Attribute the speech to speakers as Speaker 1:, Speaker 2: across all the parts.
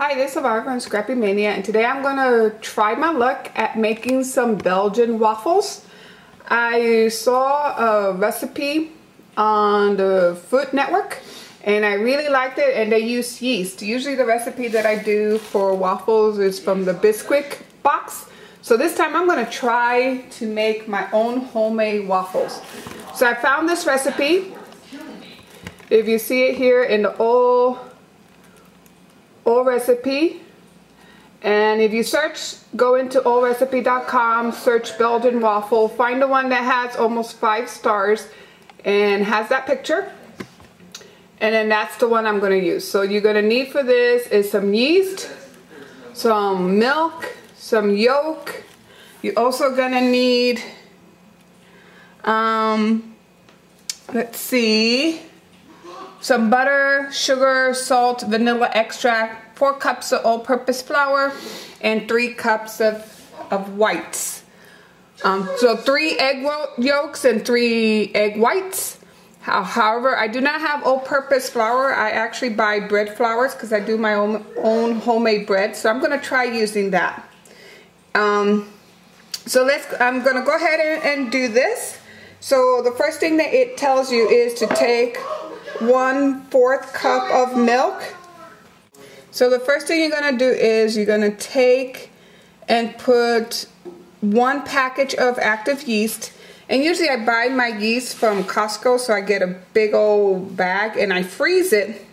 Speaker 1: Hi, this is Elvira from Scrappy Mania, and today I'm going to try my luck at making some Belgian waffles. I saw a recipe on the Food Network and I really liked it, and they use yeast. Usually the recipe that I do for waffles is from the Bisquick box. So this time I'm going to try to make my own homemade waffles. So I found this recipe. If you see it here in the old recipe, and if you go into oldrecipe.com, search Belgian waffle, find the one that has almost 5 stars and has that picture, and then that's the one I'm going to use. So you're going to need for this is some yeast, some milk, some yolk. You're also going to need let's see, some butter, sugar, salt, vanilla extract, 4 cups of all-purpose flour, and 3 cups of whites. So 3 egg yolks and 3 egg whites. However, I do not have all-purpose flour. I actually buy bread flours because I do my own homemade bread. So I'm going to try using that. I'm going to go ahead and do this. So the first thing that it tells you is to take 1/4 cup of milk. So the first thing you're going to do is you're going to take and put 1 package of active yeast. And usually I buy my yeast from Costco, so I get a big old bag and I freeze it.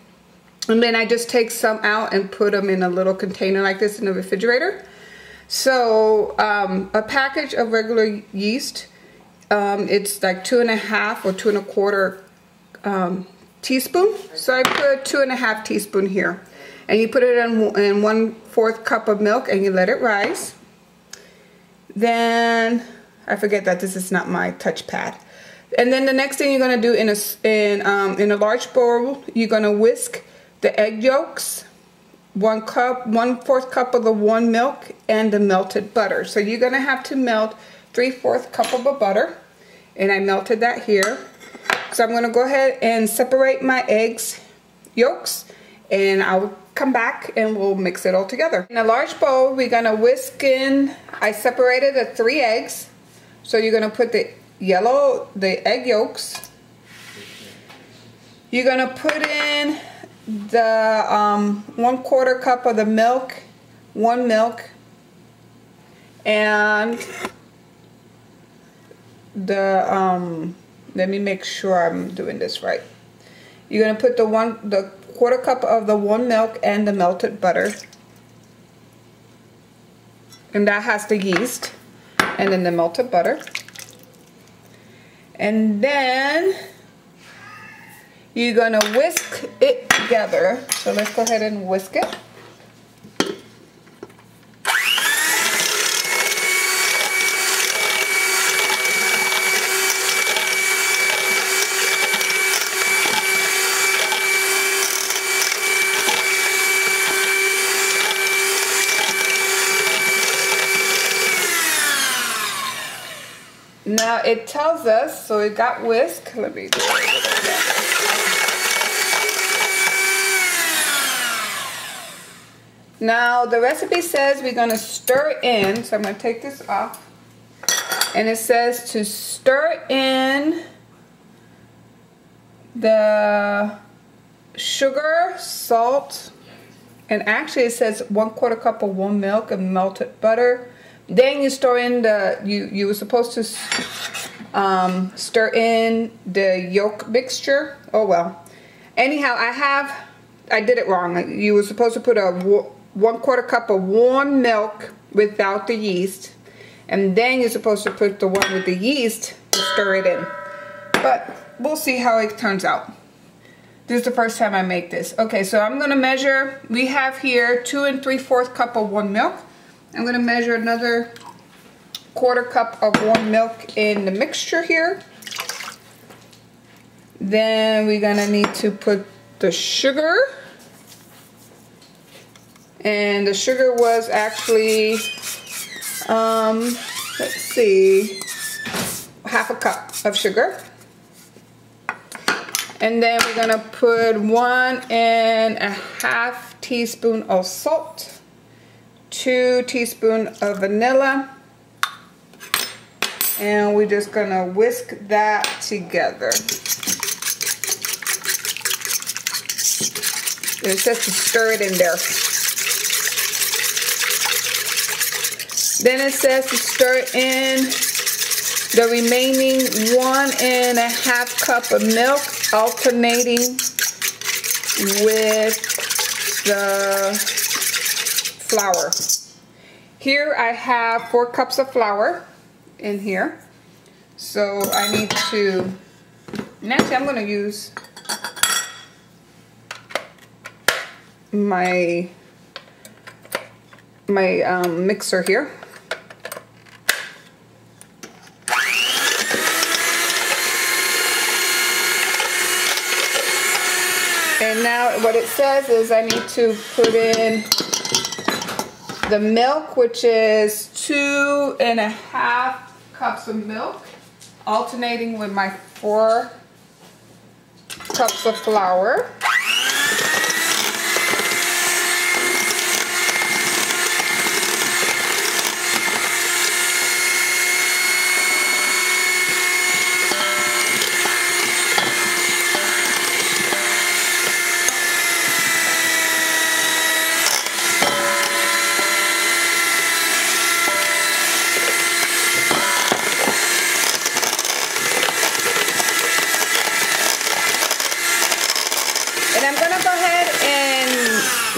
Speaker 1: And then I just take some out and put them in a little container like this in the refrigerator. So a package of regular yeast, it's like 2.5 or 2.25 teaspoon. So I put 2.5 teaspoon here, and you put it in 1/4 cup of milk and you let it rise. Then I forget that this is not my touchpad. And then the next thing you're going to do in a large bowl, you're going to whisk the egg yolks, 1/4 cup of the warm milk, and the melted butter. So you're going to have to melt 3/4 cup of the butter, and I melted that here. So I'm going to go ahead and separate my eggs yolks, and I'll come back and we'll mix it all together. In a large bowl, we're going to whisk in, I separated the 3 eggs. So you're going to put the egg yolks. You're going to put in the 1/4 cup of the milk, warm milk, and the let me make sure I'm doing this right. You're going to put the 1/4 cup of the warm milk and the melted butter, and that has the yeast, and then the melted butter. And then you're going to whisk it together. So let's go ahead and whisk it. Now it tells us, so it got whisked. Let me do it. Now the recipe says we're going to stir in, so I'm going to take this off. And it says to stir in the sugar, salt, and actually it says 1/4 cup of warm milk and melted butter. Then you stir in you were supposed to stir in the yolk mixture. Oh well. Anyhow, I did it wrong. You were supposed to put a 1/4 cup of warm milk without the yeast, and then you're supposed to put the one with the yeast to stir it in. But we'll see how it turns out. This is the first time I make this. Okay, so I'm gonna measure. We have here 2 3/4 cup of warm milk. I'm going to measure another 1/4 cup of warm milk in the mixture here. Then we're going to need to put the sugar. And the sugar was actually, let's see, 1/2 cup of sugar. And then we're gonna put 1.5 teaspoons of salt, 2 teaspoons of vanilla, and we're just gonna whisk that together. It says to stir it in there. Then it says to stir in the remaining 1.5 cup of milk, alternating with the flour. Here I have 4 cups of flour in here. So I need to, and actually I'm going to use my mixer here. And now what it says is I need to put in the milk, which is 2.5 cups of milk, alternating with my 4 cups of flour.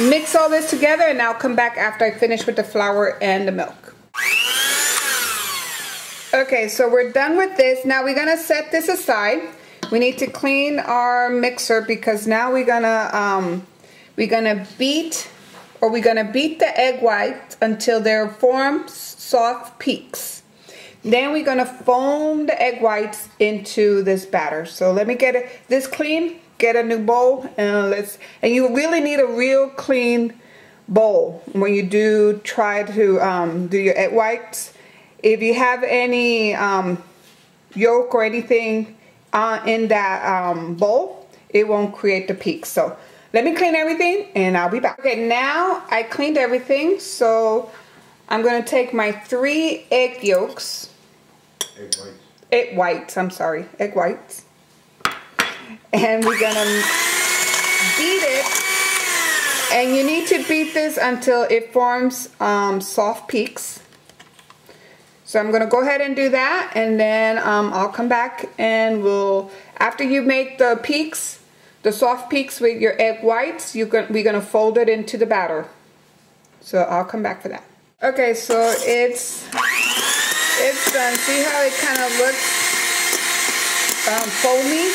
Speaker 1: Mix all this together, and I'll come back after I finish with the flour and the milk. Okay, so we're done with this. Now we're gonna set this aside. We need to clean our mixer because now we're gonna beat the egg whites until they form soft peaks. Then we're gonna foam the egg whites into this batter. So let me get this clean. Get a new bowl, and you really need a real clean bowl when you do try to do your egg whites. If you have any yolk or anything in that bowl, it won't create the peaks. So let me clean everything and I'll be back. Okay, now I cleaned everything, so I'm going to take my 3 egg yolks. Egg whites, I'm sorry, egg whites. And we're gonna beat it, and you need to beat this until it forms soft peaks. So I'm gonna go ahead and do that, and then I'll come back and after you make the peaks, the soft peaks with your egg whites, we're gonna fold it into the batter. So I'll come back for that. Okay, so it's done. See how it kind of looks foamy?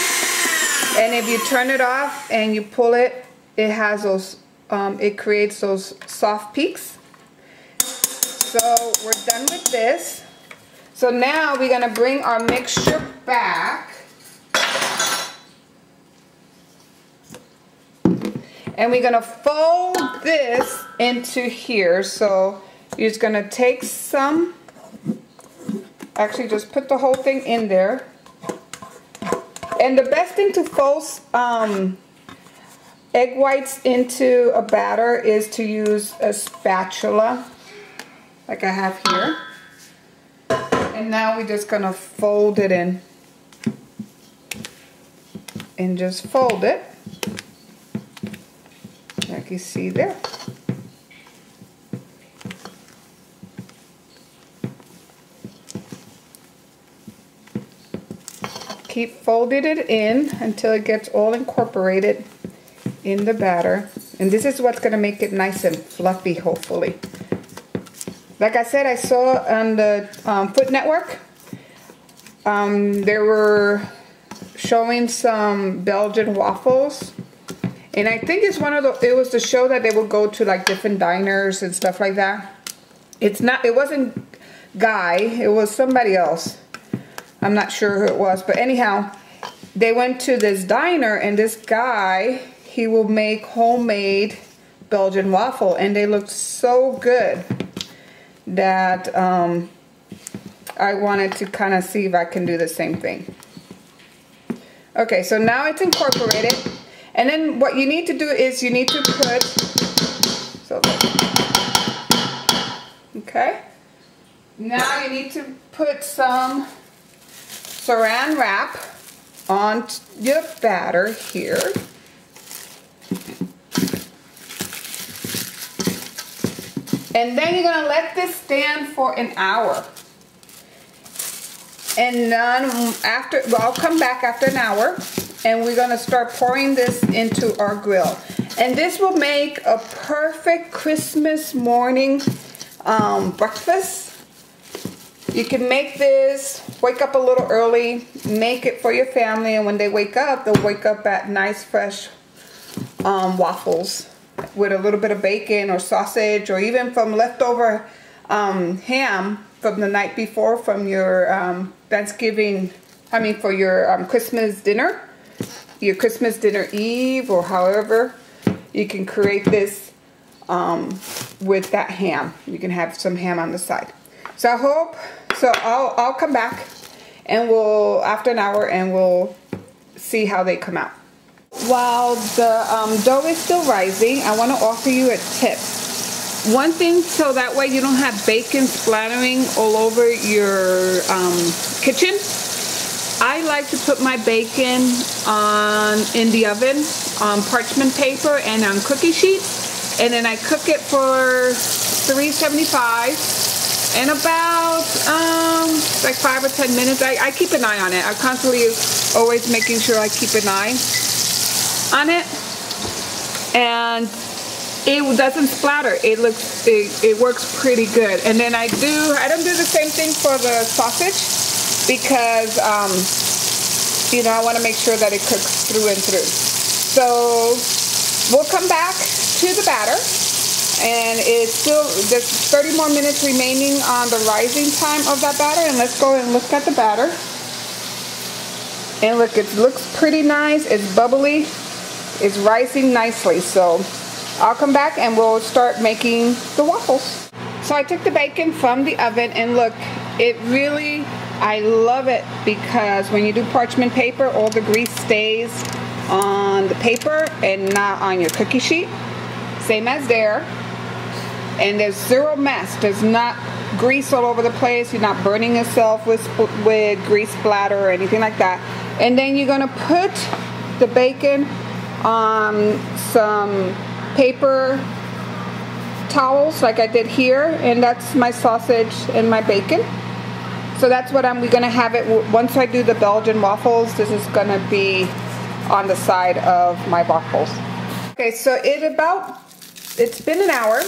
Speaker 1: And if you turn it off and you pull it, it has those, it creates those soft peaks. So we're done with this. So now we're gonna bring our mixture back. And we're gonna fold this into here. So you're just gonna take some, actually just put the whole thing in there. And the best thing to fold egg whites into a batter is to use a spatula, like I have here. And now we're just gonna fold it in. And just fold it, like you see there. Keep folding it in until it gets all incorporated in the batter. And this is what's gonna make it nice and fluffy, hopefully. Like I said, I saw on the Food Network, they were showing some Belgian waffles. And I think it's it was the show that they would go to like different diners and stuff like that. It wasn't Guy, it was somebody else. I'm not sure who it was, but anyhow, they went to this diner, and this guy, he will make homemade Belgian waffle, and they looked so good that I wanted to kind of see if I can do the same thing. Okay, so now it's incorporated. And then what you need to do is you need to put, okay. Now you need to put some saran wrap on your batter here. And then you're gonna let this stand for an hour. And then I'll come back after an hour and we're gonna start pouring this into our grill. And this will make a perfect Christmas morning breakfast. You can make this, wake up a little early, make it for your family, and when they wake up, they'll wake up at nice fresh waffles with a little bit of bacon or sausage, or even from leftover ham from the night before from your for your Christmas dinner, your Christmas dinner Eve, or however you can create this with that ham. You can have some ham on the side. So I'll come back and after an hour, and we'll see how they come out. While the dough is still rising, I want to offer you a tip. One thing, so that way you don't have bacon splattering all over your kitchen. I like to put my bacon in the oven on parchment paper and on cookie sheets, and then I cook it for 375 and about like 5 or 10 minutes. I keep an eye on it. I'm constantly always making sure I keep an eye on it, and it doesn't splatter. It works pretty good. And then I don't do the same thing for the sausage, because you know, I want to make sure that it cooks through and through. So we'll come back to the batter, and there's 30 more minutes remaining on the rising time of that batter. And let's go and look at the batter. And look, it looks pretty nice. It's bubbly. It's rising nicely. So I'll come back and we'll start making the waffles. So I took the bacon from the oven, and look, I love it, because when you do parchment paper, all the grease stays on the paper and not on your cookie sheet. Same as there. And there's zero mess. There's not grease all over the place. You're not burning yourself with grease splatter or anything like that. And then you're gonna put the bacon on some paper towels like I did here, and that's my sausage and my bacon. So that's what we're gonna have it once I do the Belgian waffles. This is gonna be on the side of my waffles. Okay, so it's been an hour,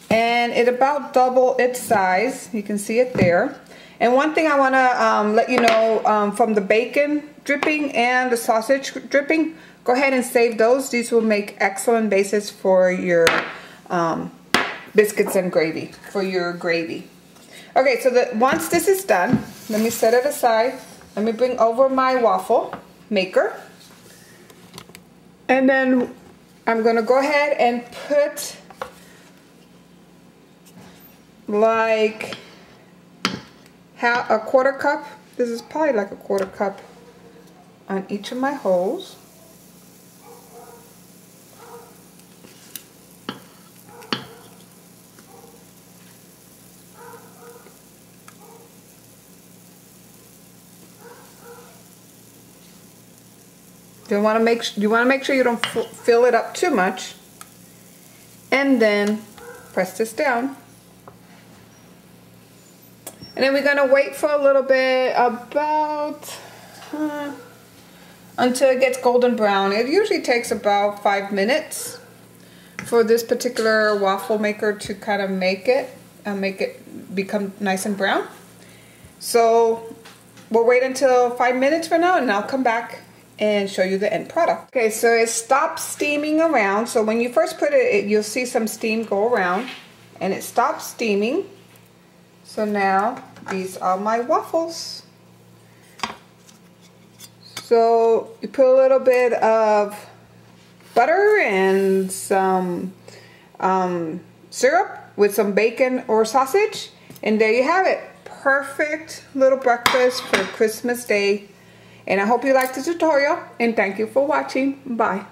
Speaker 1: and it about double its size. You can see it there. And one thing I want to let you know, from the bacon dripping and the sausage dripping, go ahead and save those. These will make excellent bases for your biscuits and gravy, for your gravy. Okay, so once this is done, let me set it aside. Let me bring over my waffle maker. And then I'm going to go ahead and put like a quarter cup. This is probably like a quarter cup on each of my holes. You want to make sure you don't fill it up too much, and then press this down. And then we're gonna wait for a little bit, about until it gets golden brown. It usually takes about 5 minutes for this particular waffle maker to kind of make it become nice and brown. So we'll wait until 5 minutes for now, and I'll come back and show you the end product. Okay, so it stops steaming around. So when you first put it, you'll see some steam go around, and it stops steaming. So now these are my waffles. So you put a little bit of butter and some syrup with some bacon or sausage, and there you have it. Perfect little breakfast for Christmas Day. And I hope you liked the tutorial, and thank you for watching. Bye.